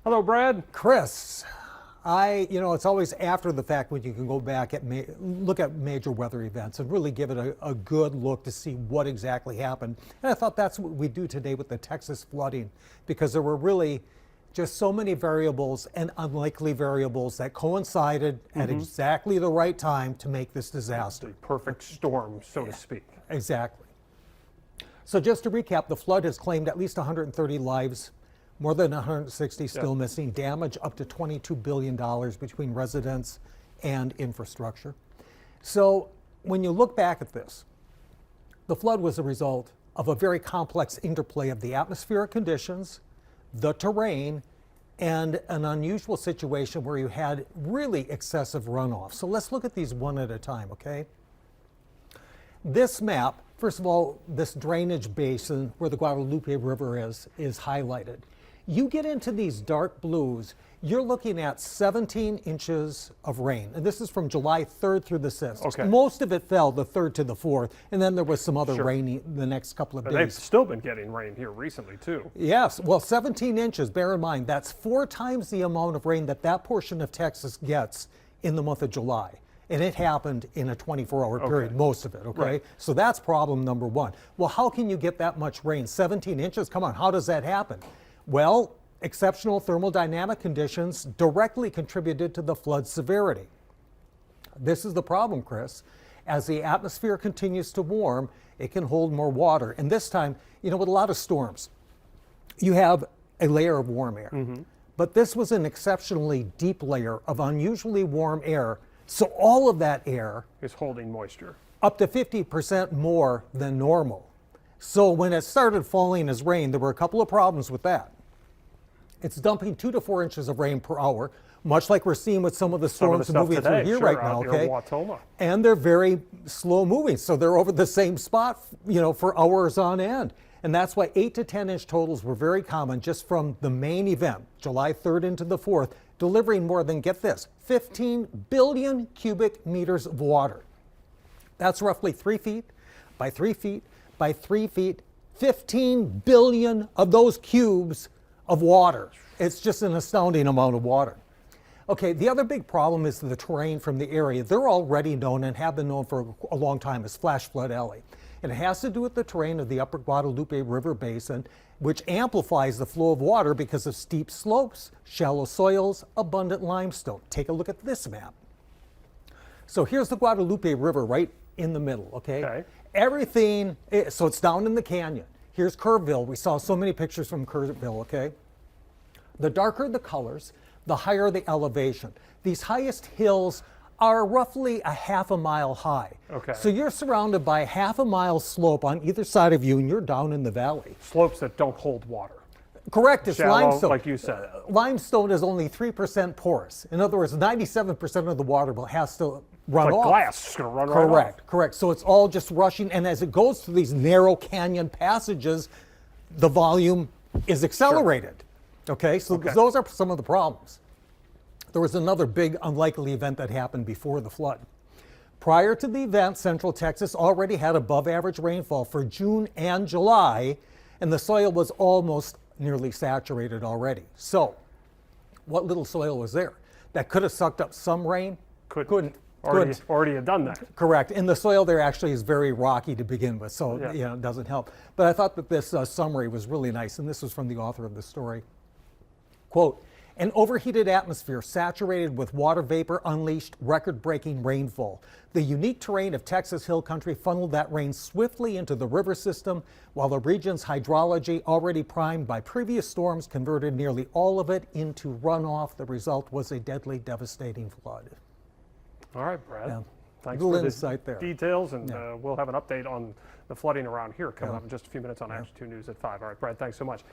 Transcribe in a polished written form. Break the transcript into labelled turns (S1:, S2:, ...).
S1: Hello, Brad.
S2: Chris, it's always after the fact when you can go back at look at major weather events and really give it a good look to see what exactly happened. And I thought that's what we do today with the Texas flooding, because there were really just so many variables and unlikely variables that coincided at exactly the right time to make this disaster.
S1: The perfect storm, so to speak.
S2: Exactly. So just to recap, the flood has claimed at least 130 lives, more than 160 still missing, damage up to $22 billion between residents and infrastructure. So when you look back at this, the flood was a result of a very complex interplay of the atmospheric conditions, the terrain, and an unusual situation where you had really excessive runoff. So let's look at these one at a time, okay? This map, first of all, this drainage basin where the Guadalupe River is highlighted. You get into these dark blues, you're looking at 17 inches of rain. And this is from July 3rd through the 6th.
S1: Okay.
S2: Most of it fell the 3rd to the 4th, and then there was some other rain the next couple of days.
S1: They've still been getting rain here recently, too.
S2: Yes, well, 17 inches, bear in mind, that's 4 times the amount of rain that portion of Texas gets in the month of July. And it happened in a 24-hour period, most of it, okay?
S1: Right.
S2: So that's problem number one. Well, how can you get that much rain? 17 inches? Come on, how does that happen? Well, exceptional thermodynamic conditions directly contributed to the flood severity. This is the problem, Chris. As the atmosphere continues to warm, it can hold more water. And this time, with a lot of storms, you have a layer of warm air. But this was an exceptionally deep layer of unusually warm air. So all of that air
S1: is holding moisture.
S2: Up to 50% more than normal. So when it started falling as rain, there were a couple of problems with that. It's dumping 2 to 4 inches of rain per hour, much like we're seeing with some of the storms moving through here right now, okay? And they're very slow moving, so they're over the same spot, for hours on end. And that's why 8 to 10 inch totals were very common just from the main event, July 3rd into the 4th, delivering more than, get this, 15 billion cubic meters of water. That's roughly 3 feet by 3 feet by 3 feet, 15 billion of those cubes of water. It's just an astounding amount of water. Okay, the other big problem is the terrain from the area. They're already known and have been known for a long time as Flash Flood Alley. And it has to do with the terrain of the upper Guadalupe River Basin, which amplifies the flow of water because of steep slopes, shallow soils, abundant limestone. Take a look at this map. So here's the Guadalupe River right in the middle, okay? Everything, so it's down in the canyon. Here's Kerrville. We saw so many pictures from Kerrville, okay? The darker the colors, the higher the elevation. These highest hills are roughly a half a mile high.
S1: Okay.
S2: So you're surrounded by half a mile slope on either side of you, and you're down in the valley.
S1: Slopes that don't hold water.
S2: Correct, it's
S1: shallow,
S2: limestone.
S1: like you said.
S2: Limestone is only 3% porous. In other words, 97% of the water has to run off.
S1: Glass, it's going to run right off.
S2: Correct. So it's all just rushing, and as it goes through these narrow canyon passages, the volume is accelerated. Okay, so those are some of the problems. There was another big unlikely event that happened before the flood. Prior to the event, Central Texas already had above average rainfall for June and July, and the soil was almost nearly saturated already. So what little soil was there that could have sucked up some rain? Couldn't.
S1: Already had done that.
S2: Correct. And the soil there actually is very rocky to begin with, so it doesn't help. But I thought that this summary was really nice, and this was from the author of the story. Quote, "An overheated atmosphere saturated with water vapor unleashed record-breaking rainfall. The unique terrain of Texas Hill Country funneled that rain swiftly into the river system, while the region's hydrology, already primed by previous storms, converted nearly all of it into runoff. The result was a deadly, devastating flood."
S1: All right, Brad. Thanks
S2: Little
S1: for
S2: insight there.
S1: Details, and we'll have an update on the flooding around here coming up in just a few minutes on Action 2 News at 5. All right, Brad, thanks so much.